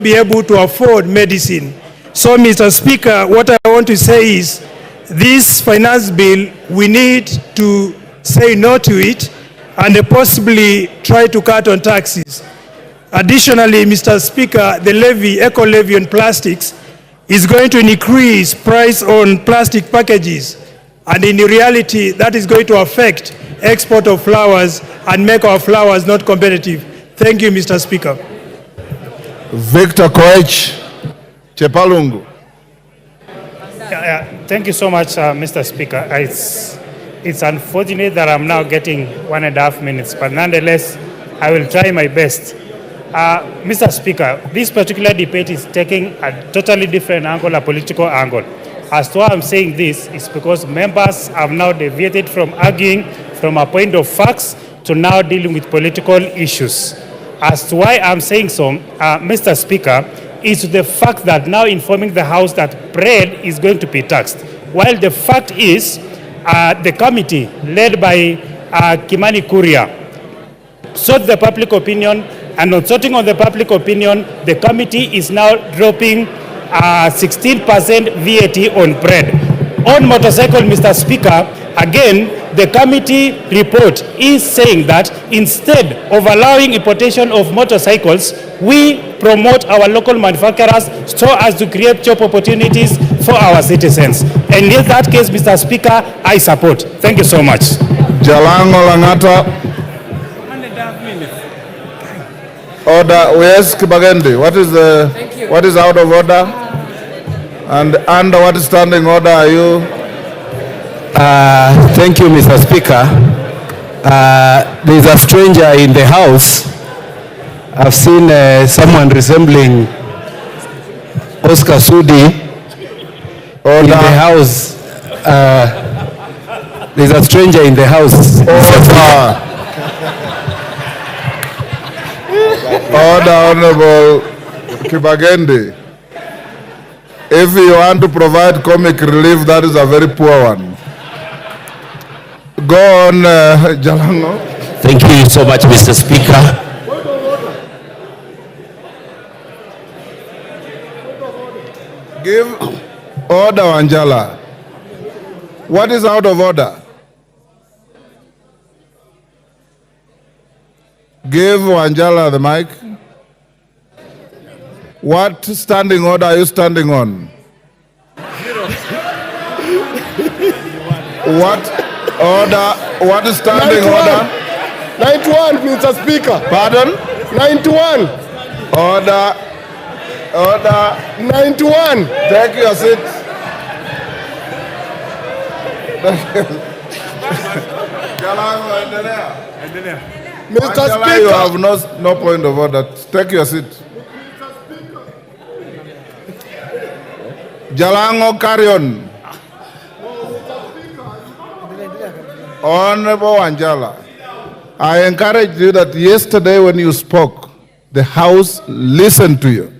be able to afford medicine. So, Mr. Speaker, what I want to say is this finance bill, we need to say no to it and possibly try to cut on taxes. Additionally, Mr. Speaker, the levy, eco levy on plastics is going to increase price on plastic packages, and in reality that is going to affect export of flowers and make our flowers not competitive. Thank you, Mr. Speaker. Victor Koech, Chepalungu. Thank you so much, Mr. Speaker. It's unfortunate that I'm now getting 1.5 minutes, but nonetheless, I will try my best. Mr. Speaker, this particular debate is taking a totally different angle, a political angle. As to why I'm saying this is because members have now deviated from arguing from a point of facts to now dealing with political issues. As to why I'm saying so, Mr. Speaker, is the fact that now informing the House that bread is going to be taxed. While the fact is, the committee led by Kimani Kuria sought the public opinion, and on sorting on the public opinion, the committee is now dropping 16% VAT on bread. On motorcycle, Mr. Speaker, again, the committee report is saying that instead of allowing importation of motorcycles, we promote our local manufacturers so as to create job opportunities for our citizens. And in that case, Mr. Speaker, I support. Thank you so much. Jalango Langata. Order. Yes, Kibagende. What is out of order? And under what standing order are you? Thank you, Mr. Speaker. There is a stranger in the house. I've seen someone resembling Oscar Sudi in the house. There's a stranger in the house. Order, Honorable Kibagende. If you want to provide comic relief, that is a very poor one. Go on, Jalango. Thank you so much, Mr. Speaker. Give order, Anjala. What is out of order? Give Anjala the mic. What standing order are you standing on? What order? What is standing 91. order? 91, Mr. Speaker. Pardon? 91. Order. Order. 91. Take your seat. Mr. Anjala, Speaker. you have no point of order. Take your seat. Jalango, carry on. Honorable Anjala, I encourage you that yesterday when you spoke, the House listened to you.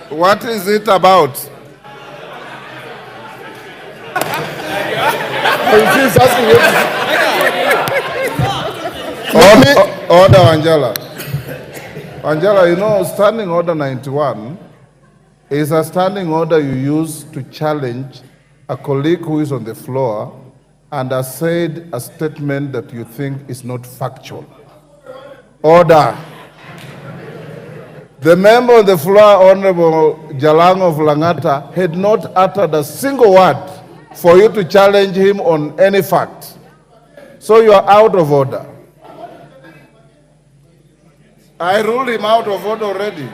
What is it about? Order, Angela. Angela, you know, standing order 91 is a standing order you use to challenge a colleague who is on the floor and has said a statement that you think is not factual. Order. The member on the floor, Honorable Jalango of Langata, had not uttered a single word for you to challenge him on any fact. So you are out of order. I ruled him out of order already.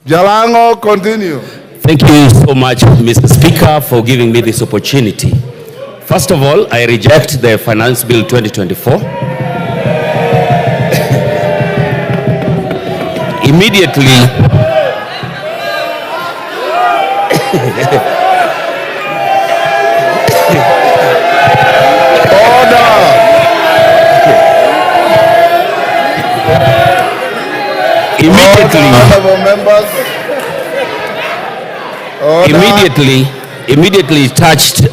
Jalango, continue. Thank you so much, Mr. Speaker, for giving me this opportunity. First of all, I reject the Finance Bill 2024. Immediately, Honorable members. Order. Immediately, immediately touched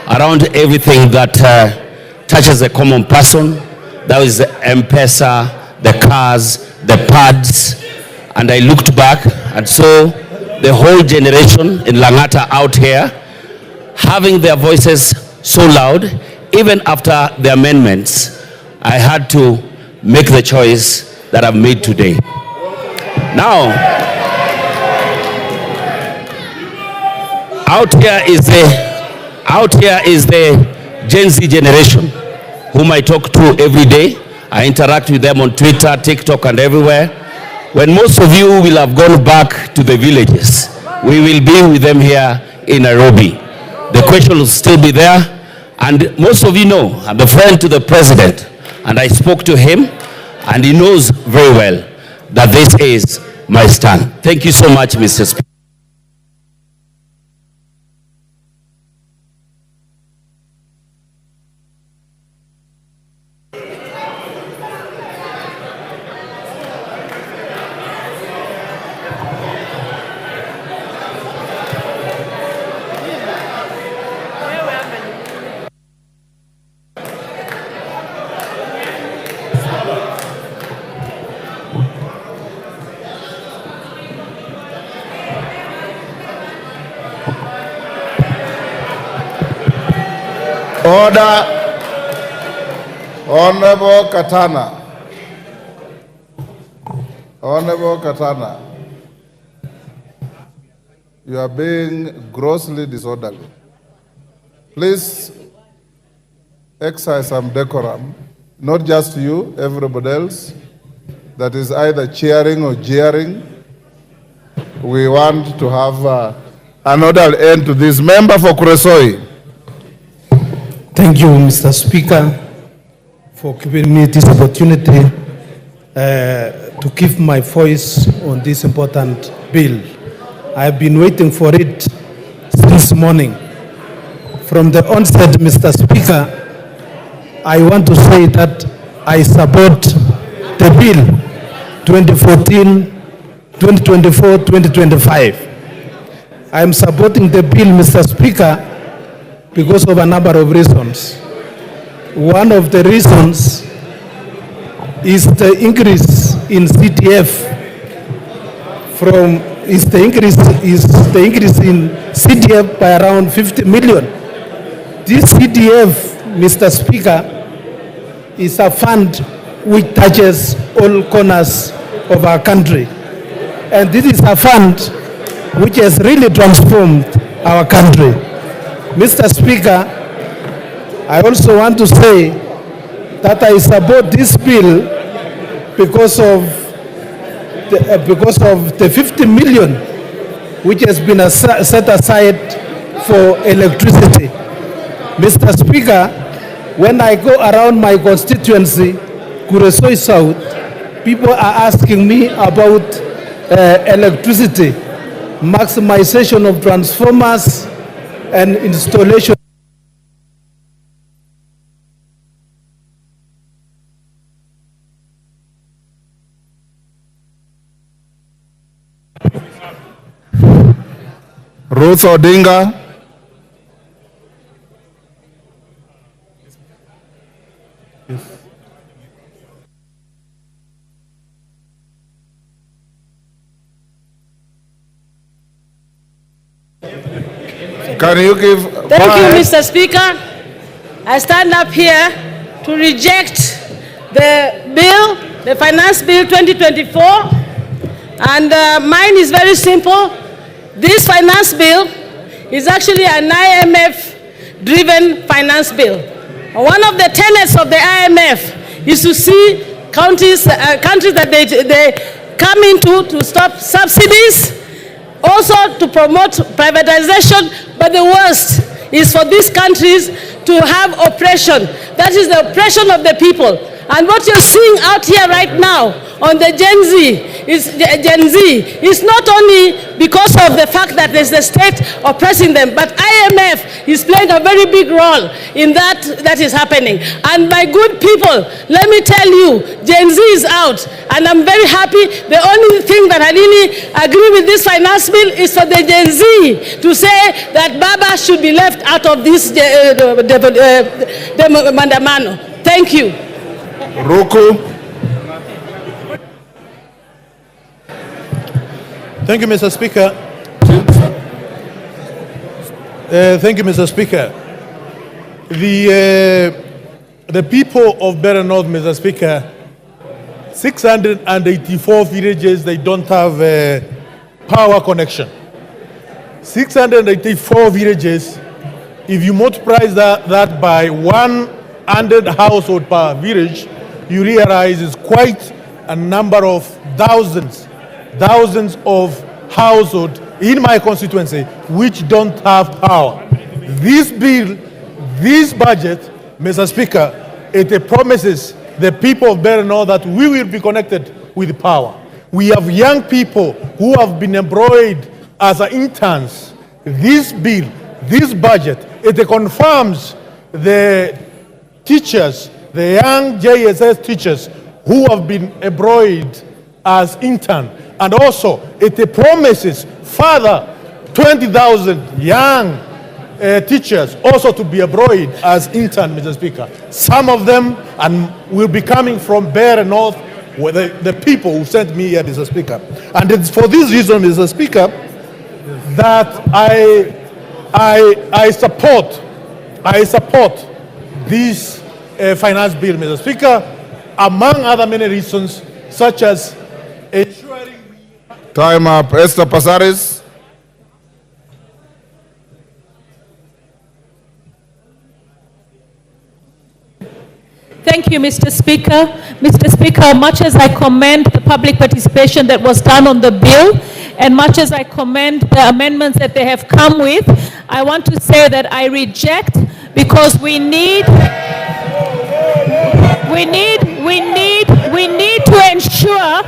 around everything that touches a common person. That was the M-Pesa, the cars, the pads. And I looked back and saw the whole generation in Langata out here having their voices so loud. Even after the amendments, I had to make the choice that I've made today. Now, out here is the Gen Z generation whom I talk to every day. I interact with them on Twitter, TikTok, and everywhere. When most of you will have gone back to the villages, we will be with them here in Nairobi. The question will still be there. And most of you know, I'm a friend to the president, and I spoke to him, and he knows very well that this is my stand. Thank you so much, Mr. Speaker. Order. Honorable Katana. Honorable Katana. You are being grossly disorderly. Please exercise some decorum, not just you, everybody else that is either cheering or jeering. We want to have an orderly end to this. Member for Kuresoi. Thank you, Mr. Speaker, for giving me this opportunity to give my voice on this important bill. I have been waiting for it since morning. From the onset, Mr. Speaker, I want to say that I support the bill 2024-2025. I am supporting the bill, Mr. Speaker, because of a number of reasons. One of the reasons is the increase in CTF is the increase in CTF by around 50 million. This CTF, Mr. Speaker, is a fund which touches all corners of our country. And this is a fund which has really transformed our country. Mr. Speaker, I also want to say that I support this bill because of the 50 million which has been set aside for electricity. Mr. Speaker, when I go around my constituency, Kuresoi South, people are asking me about electricity, maximization of transformers, and installation. Ruth Odinga. Can you give... Thank you, Mr. Speaker. I stand up here to reject the bill, the Finance Bill 2024. And mine is very simple. This finance bill is actually an IMF-driven finance bill. One of the tenets of the IMF is to see countries that they come into to stop subsidies, also to promote privatization, but the worst is for these countries to have oppression. That is the oppression of the people. And what you're seeing out here right now on the Gen Z is Gen Z. It's not only because of the fact that there's the state oppressing them, but IMF is playing a very big role in that is happening. And my good people, let me tell you, Gen Z is out, and I'm very happy. The only thing that I really agree with this finance bill is for the Gen Z to say that Baba should be left out of this mandamano. Thank you. Ruto. Thank you, Mr. Speaker. Thank you, Mr. Speaker. The people of Better North, Mr. Speaker, 684 villages, they don't have a power connection. 684 villages, if you multiply that by 100 households per village, you realize it's quite a number of thousands of households in my constituency which don't have power. This bill, this budget, Mr. Speaker, it promises the people of Better North that we will be connected with power. We have young people who have been employed as interns. This bill, this budget, it confirms the teachers, the young JSS teachers who have been employed as interns. And also, it promises further 20,000 young teachers also to be employed as interns, Mr. Speaker. Some of them will be coming from Better North, the people who sent me here, Mr. Speaker. And it's for this reason, Mr. Speaker, that I support this finance bill, Mr. Speaker, among other many reasons, such as ensuring... Time up. Esther Pasaris. Thank you, Mr. Speaker. Mr. Speaker, much as I commend the public participation that was done on the bill, and much as I commend the amendments that they have come with, I want to say that I reject, because we need to ensure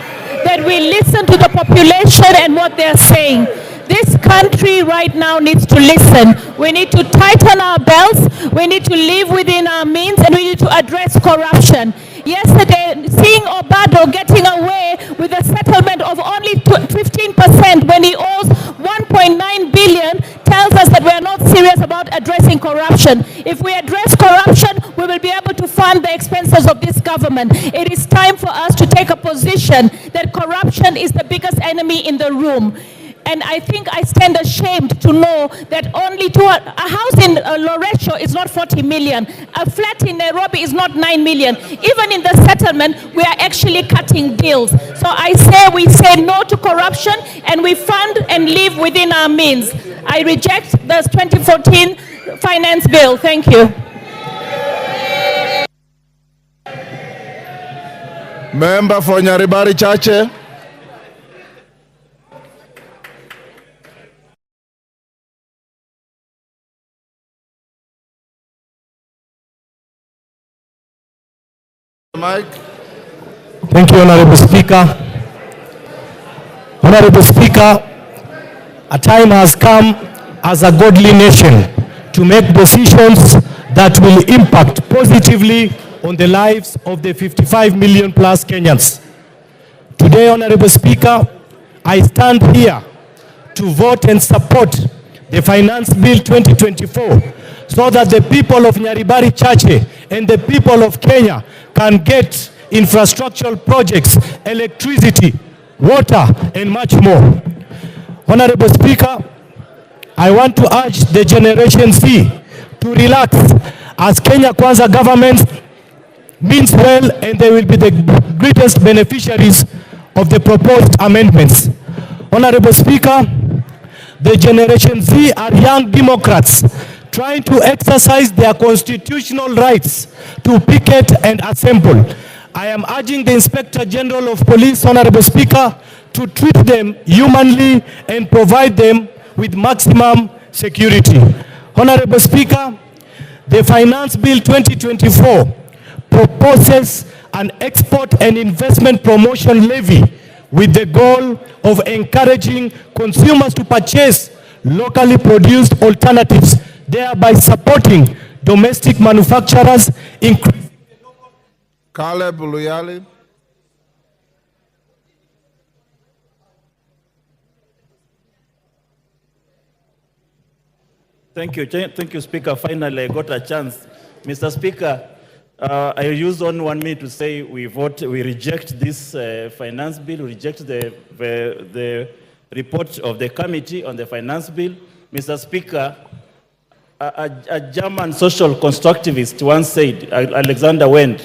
that we listen to the population and what they're saying. This country right now needs to listen. We need to tighten our belts, we need to live within our means, and we need to address corruption. Yesterday, seeing Obado getting away with a settlement of only 15% when he owes 1.9 billion tells us that we are not serious about addressing corruption. If we address corruption, we will be able to fund the expenses of this government. It is time for us to take a position that corruption is the biggest enemy in the room. And I think I stand ashamed to know that only a house in Loresho is not 40 million. A flat in Nairobi is not 9 million. Even in the settlement, we are actually cutting deals. So we say no to corruption, and we fund and live within our means. I reject the 2014 finance bill. Thank you. Member for Nyaribari Chache. Mike. Thank you, Honorable Speaker. Honorable Speaker, a time has come as a godly nation to make decisions that will impact positively on the lives of the 55 million plus Kenyans. Today, Honorable Speaker, I stand here to vote and support the Finance Bill 2024 so that the people of Nyaribari Chache and the people of Kenya can get infrastructural projects, electricity, water, and much more. Honorable Speaker, I want to urge the Generation Z to relax, as Kenya Kwanza government means well, and they will be the greatest beneficiaries of the proposed amendments. Honorable Speaker, the Generation Z are young Democrats trying to exercise their constitutional rights to picket and assemble. I am urging the Inspector General of Police, Honorable Speaker, to treat them humanly and provide them with maximum security. Honorable Speaker, the Finance Bill 2024 proposes an export and investment promotion levy with the goal of encouraging consumers to purchase locally produced alternatives, thereby supporting domestic manufacturers, Caleb Luyali. Thank you, Speaker. Finally, I got a chance. Mr. Speaker, I use only 1 minute to say we reject this finance bill, we reject the report of the committee on the finance bill. Mr. Speaker, a German social constructivist once said, Alexander Wendt,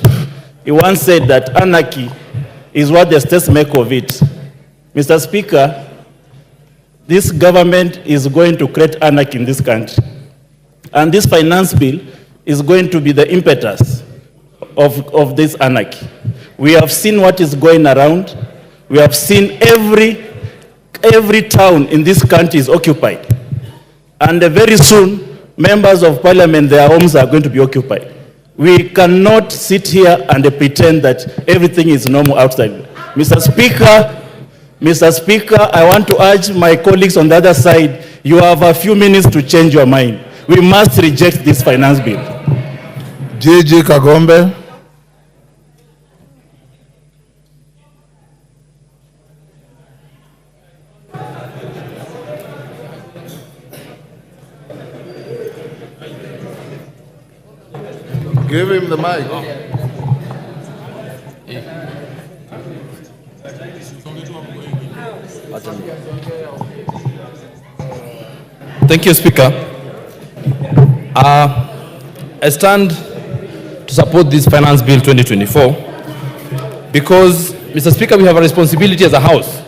he once said that anarchy is what the states make of it. Mr. Speaker, this government is going to create anarchy in this country. And this finance bill is going to be the impetus of this anarchy. We have seen what is going around. We have seen every town in this country is occupied. And very soon, members of parliament, their homes are going to be occupied. We cannot sit here and pretend that everything is normal outside. Mr. Speaker, I want to urge my colleagues on the other side, you have a few minutes to change your mind. We must reject this finance bill. Gigi Kagombe. Give him the mic. Thank you, Speaker. I stand to support this Finance Bill 2024 because, Mr. Speaker, we have a responsibility as a House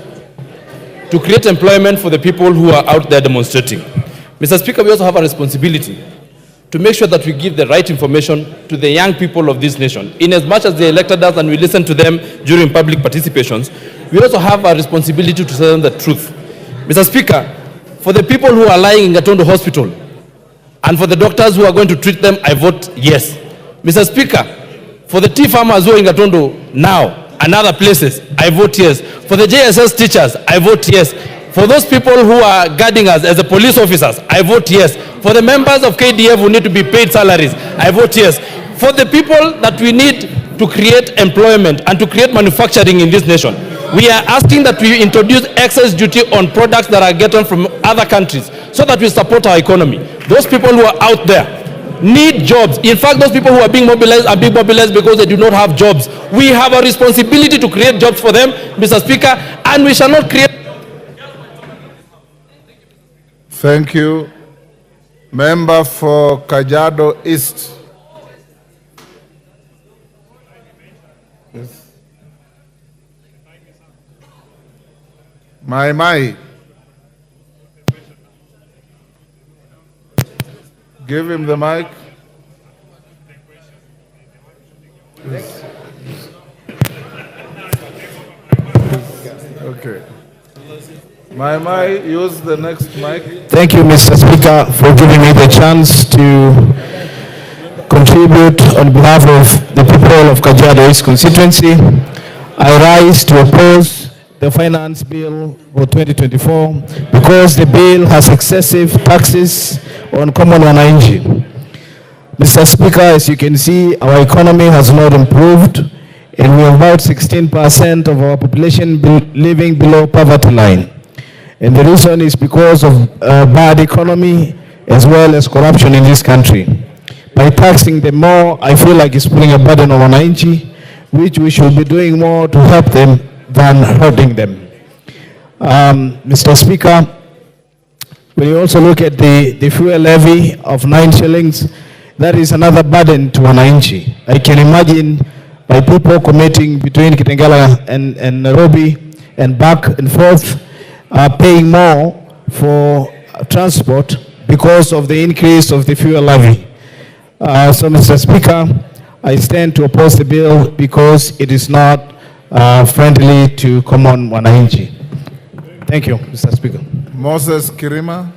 to create employment for the people who are out there demonstrating. Mr. Speaker, we also have a responsibility to make sure that we give the right information to the young people of this nation. In as much as they elected us and we listen to them during public participations, we also have a responsibility to tell them the truth. Mr. Speaker, for the people who are lying in Gatondo Hospital and for the doctors who are going to treat them, I vote yes. Mr. Speaker, for the tea farmers who are in Gatondo now and other places, I vote yes. For the JSS teachers, I vote yes. For those people who are guarding us as the police officers, I vote yes. For the members of KDF who need to be paid salaries, I vote yes. For the people that we need to create employment and to create manufacturing in this nation, we are asking that we introduce excess duty on products that are gotten from other countries so that we support our economy. Those people who are out there need jobs. In fact, those people who are being mobilized are being mobilized because they do not have jobs. We have a responsibility to create jobs for them, Mr. Speaker, and we shall not create. Thank you. Member for Kajiado East. Yes. Mai. Give him the mic. Yes. Okay. Mai, use the next mic. Thank you, Mr. Speaker, for giving me the chance to contribute on behalf of the people of Kajiado East constituency. I rise to oppose the finance bill for 2024 because the bill has excessive taxes on common wananchi. Mr. Speaker, as you can see, our economy has not improved, and we have about 16% of our population living below poverty line. And the reason is because of bad economy as well as corruption in this country. By taxing them more, I feel like it's putting a burden on wananchi, which we should be doing more to help them than hurting them. Mr. Speaker, when you also look at the fuel levy of 9 shillings, that is another burden to wananchi. I can imagine by people commuting between Kitengela and Nairobi and back and forth, paying more for transport because of the increase of the fuel levy. So, Mr. Speaker, I stand to oppose the bill because it is not friendly to common wananchi. Thank you, Mr. Speaker. Moses Kirima.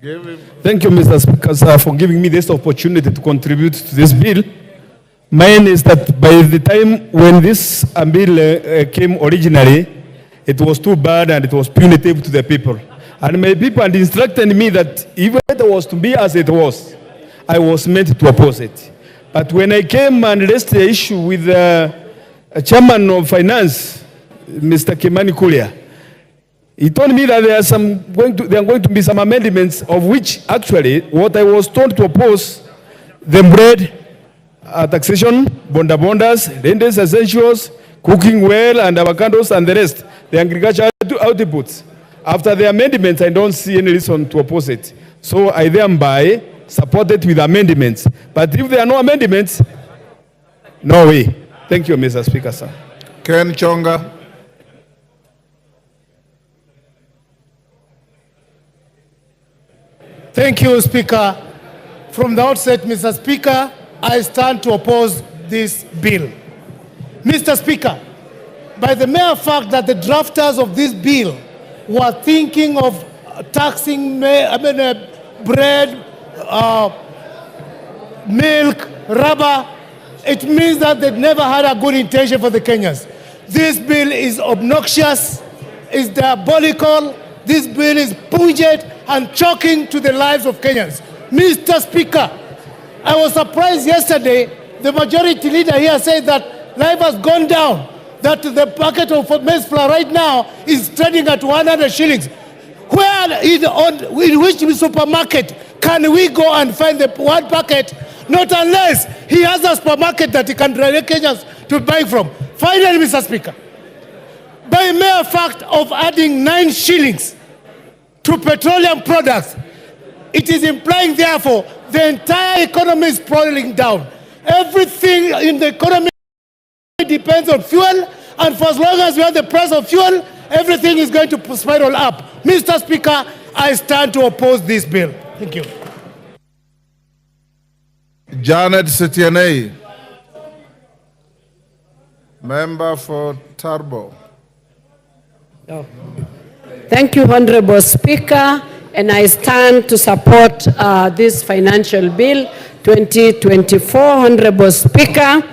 Thank you, Mr. Speaker, sir, for giving me this opportunity to contribute to this bill. Mine is that by the time when this bill came originally, it was too bad and it was punitive to the people. And my people had instructed me that even if it was to be as it was, I was meant to oppose it. But when I came and raised the issue with the chairman of finance, Mr. Kimani Kulia, he told me that there are going to be some amendments, of which actually what I was told to oppose, the bread, taxation, bondas, rentals, essentials, cooking well, and avocados, and the rest, the agricultural outputs. After the amendments, I don't see any reason to oppose it. So I thereby support it with amendments. But if there are no amendments, no way. Thank you, Mr. Speaker, sir. Ken Chonga. Thank you, Speaker. From the outset, Mr. Speaker, I stand to oppose this bill. Mr. Speaker, by the mere fact that the drafters of this bill were thinking of taxing bread, milk, rubber, it means that they never had a good intention for the Kenyans. This bill is obnoxious, is diabolical, this bill is pungent and shocking to the lives of Kenyans. Mr. Speaker, I was surprised yesterday, the majority leader here said that life has gone down, that the packet of maize flour right now is trading at 100 shillings. Where in which supermarket can we go and find the one packet? Not unless he has a supermarket that he can direct Kenyans to buy from. Finally, Mr. Speaker, by mere fact of adding 9 shillings to petroleum products, it is implying, therefore, the entire economy is falling down. Everything in the economy depends on fuel, and for as long as we have the price of fuel, everything is going to spiral up. Mr. Speaker, I stand to oppose this bill. Thank you. Janet Setianei, member for Turbo. Thank you, Honorable Speaker, and I stand to support this financial bill 2024, Honorable Speaker,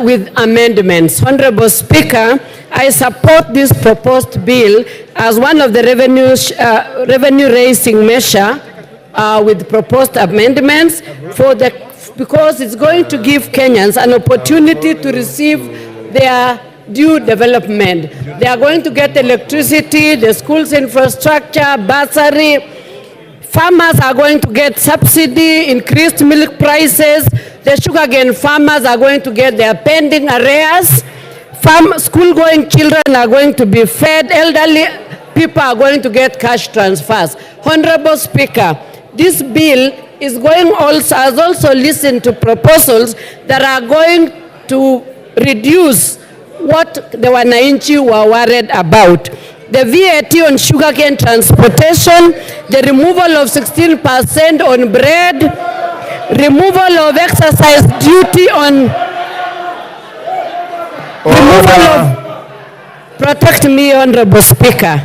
with amendments. Honorable Speaker, I support this proposed bill as one of the revenue-raising measure with proposed amendments because it's going to give Kenyans an opportunity to receive their due development. They are going to get electricity, the schools infrastructure, bursary. Farmers are going to get subsidy, increased milk prices. The sugarcane farmers are going to get their pending arrears. School-going children are going to be fed. Elderly people are going to get cash transfers. Honorable Speaker, this bill is has also listened to proposals that are going to reduce what the Wananchi were worried about. The VAT on sugarcane transportation, the removal of 16% on bread, removal of exercise duty on, removal of, protect me, Honorable Speaker.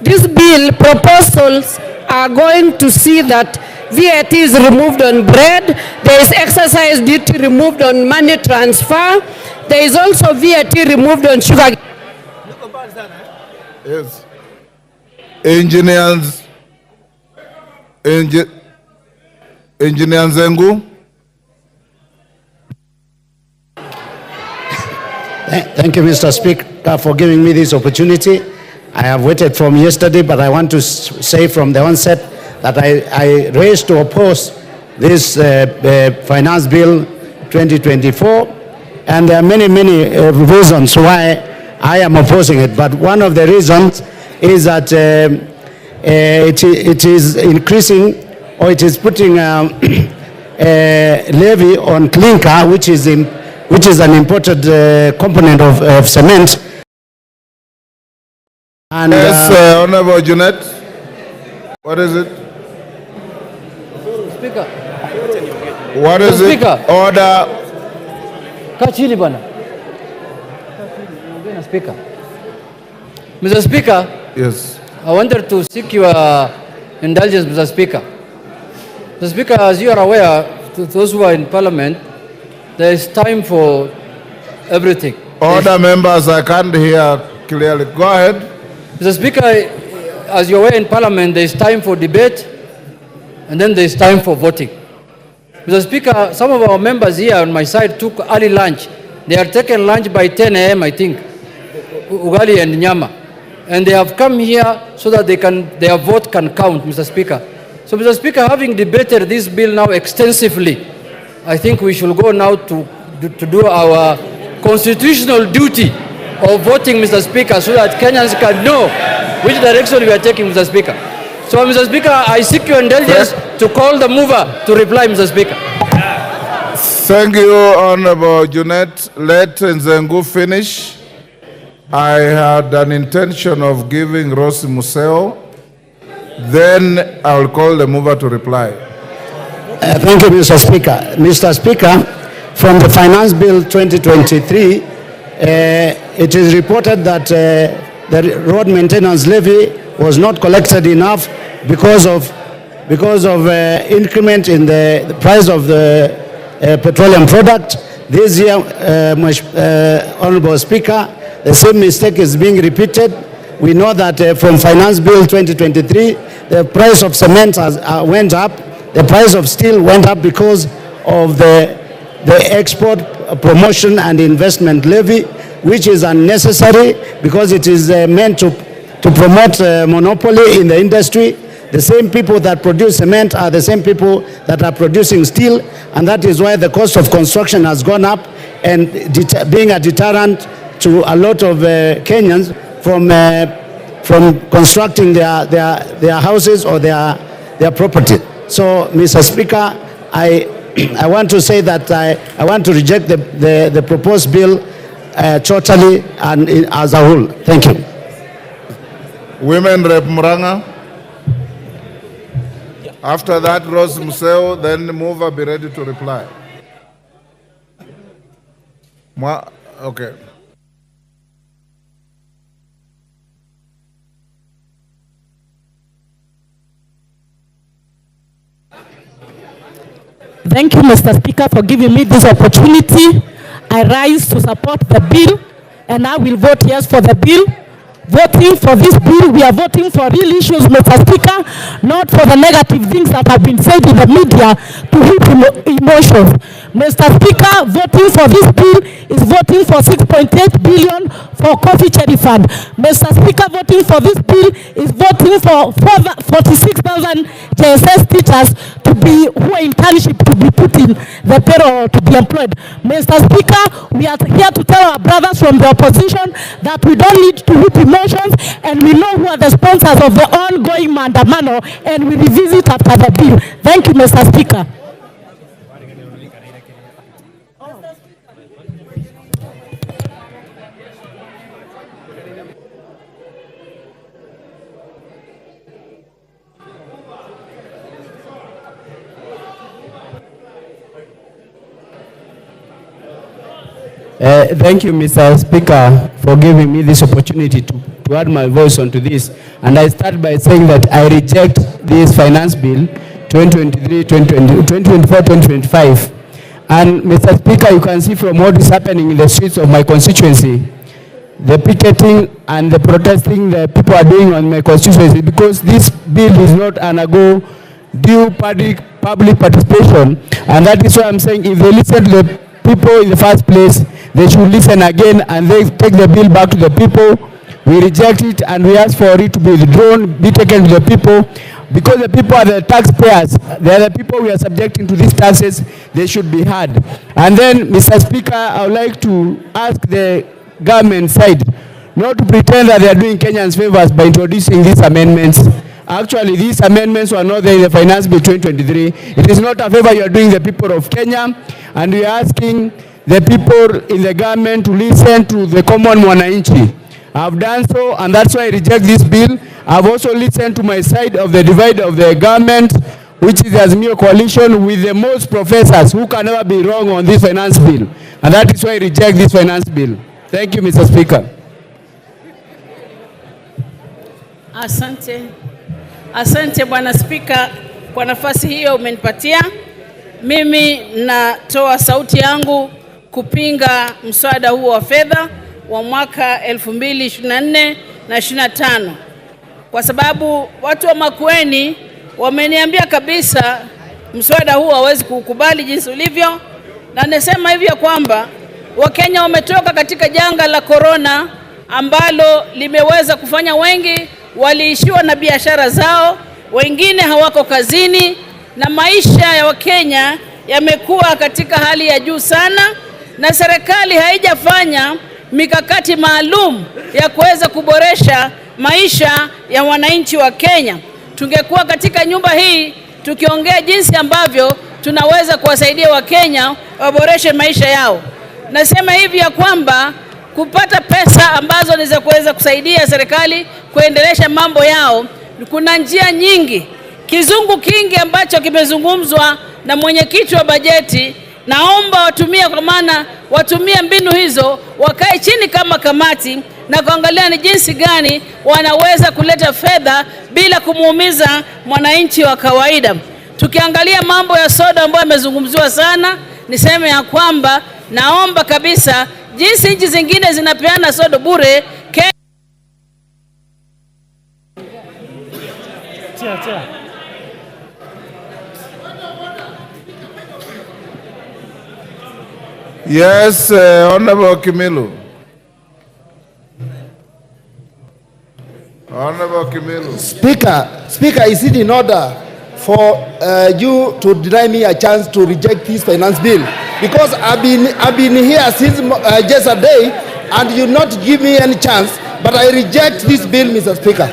This bill proposals are going to see that VAT is removed on bread, there is exercise duty removed on money transfer, there is also VAT removed on sugar. Yes. Engineers Zengu. Thank you, Mr. Speaker, for giving me this opportunity. I have waited from yesterday, but I want to say from the onset that I raised to oppose this finance bill 2024, and there are many reasons why I am opposing it. But one of the reasons is that it is increasing, or it is putting a levy on clinker, which is an imported component of cement. And yes, Honorable Junet, what is it? Speaker. What is it? Speaker. Order. Kachini bana. Speaker. Mr. Speaker. Yes. I wanted to seek your indulgence, Mr. Speaker. Mr. Speaker, as you are aware, to those who are in Parliament, there is time for everything. Order, members, I can't hear clearly. Go ahead. Mr. Speaker, as you are aware, in Parliament, there is time for debate, and then there is time for voting. Mr. Speaker, some of our members here on my side took early lunch. They are taking lunch by 10 a.m., I think, ugali and nyama. And they have come here so that their vote can count, Mr. Speaker. So, Mr. Speaker, having debated this bill now extensively, I think we should go now to do our constitutional duty of voting, Mr. Speaker, so that Kenyans can know which direction we are taking, Mr. Speaker. So, Mr. Speaker, I seek your indulgence to call the mover to reply, Mr. Speaker. Thank you, Honorable Junet. Let Nzengu finish. I had an intention of giving Rosi Museo. Then I'll call the mover to reply. Thank you, Mr. Speaker. Mr. Speaker, from the Finance Bill 2023, it is reported that the road maintenance levy was not collected enough because of increment in the price of the petroleum product. This year, Honorable Speaker, the same mistake is being repeated. We know that from Finance Bill 2023, the price of cement went up, the price of steel went up because of the export promotion and investment levy, which is unnecessary because it is meant to promote monopoly in the industry. The same people that produce cement are the same people that are producing steel, and that is why the cost of construction has gone up and being a deterrent to a lot of Kenyans from constructing their houses or their property. So, Mr. Speaker, I want to say that I want to reject the proposed bill totally and as a whole. Thank you. Women Rep Muranga. After that, Rose Museo, then the mover be ready to reply. Okay. Thank you, Mr. Speaker, for giving me this opportunity. I rise to support the bill, and I will vote yes for the bill. Voting for this bill, we are voting for real issues, Mr. Speaker, not for the negative things that have been said in the media to hit emotions. Mr. Speaker, voting for this bill is voting for 6.8 billion for coffee cherry fund. Mr. Speaker, voting for this bill is voting for 46,000 JSS teachers who are in internship to be put in the payroll to be employed. Mr. Speaker, we are here to tell our brothers from the opposition that we don't need to whip emotions, and we know who are the sponsors of the ongoing mandamano, and we revisit after the bill. Thank you, Mr. Speaker. Thank you, Mr. Speaker, for giving me this opportunity to add my voice onto this. And I start by saying that I reject this finance bill 2024-2025. And Mr. Speaker, you can see from what is happening in the streets of my constituency, the picketing and the protesting the people are doing on my constituency, because this bill is not undergo due public participation. And that is why I'm saying if they listen to the people in the first place, they should listen again and they take the bill back to the people. We reject it and we ask for it to be withdrawn, be taken to the people, because the people are the taxpayers. They are the people we are subjecting to these taxes. They should be heard. And then, Mr. Speaker, I would like to ask the government side not to pretend that they are doing Kenyans favors by introducing these amendments. Actually, these amendments were not there in the Finance Bill 2023. It is not a favor you are doing the people of Kenya, and we are asking the people in the government to listen to the common mwananchi. I have done so, and that's why I reject this bill. I have also listened to my side of the divide of the government, which is the Azimio coalition, with the most professors who can never be wrong on this finance bill. And that is why I reject this finance bill. Thank you, Mr. Speaker. Asante. Asante Bwana Spika kwa nafasi hiyo umenipatia. Mimi natoa sauti yangu kupinga mswada huo wa fedha wa mwaka 2024 na 25. Kwa sababu watu wa Makueni wameniambia kabisa mswada huo hawezi kukubali jinsi ulivyo, na nasema hivi ya kwamba Wakenya wametoka katika janga la corona ambalo limeweza kufanya wengi waliishiwa na biashara zao, wengine hawako kazini, na maisha ya Wakenya yamekuwa katika hali ya juu sana, na serikali haijafanya mikakati maalum ya kuweza kuboresha maisha ya wananchi wa Kenya. Tungekuwa katika nyumba hii tukiongea jinsi ambavyo tunaweza kuwasaidia Wakenya waboreshe maisha yao. Nasema hivi ya kwamba kupata pesa ambazo ni za kuweza kusaidia serikali kuendelesha mambo yao, kuna njia nyingi. Kizungu kingi ambacho kimezungumzwa na mwenyekiti wa bajeti, naomba watumie, kwa maana watumie mbinu hizo, wakae chini kama kamati na kuangalia ni jinsi gani wanaweza kuleta fedha bila kumuumiza mwananchi wa kawaida. Tukiangalia mambo ya soda ambayo yamezungumziwa sana, niseme ya kwamba naomba kabisa jinsi nchi zingine zinapeana soda bure, Yes, Honorable Kimilu. Honorable Kimilu. Speaker, is it in order for you to deny me a chance to reject this finance bill? Because I've been here since yesterday and you not give me any chance, but I reject this bill, Mr. Speaker.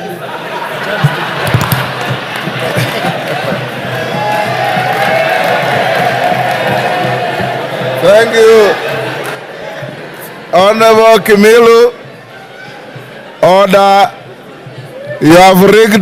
Thank you. Honorable Kimilu, order. You have rigged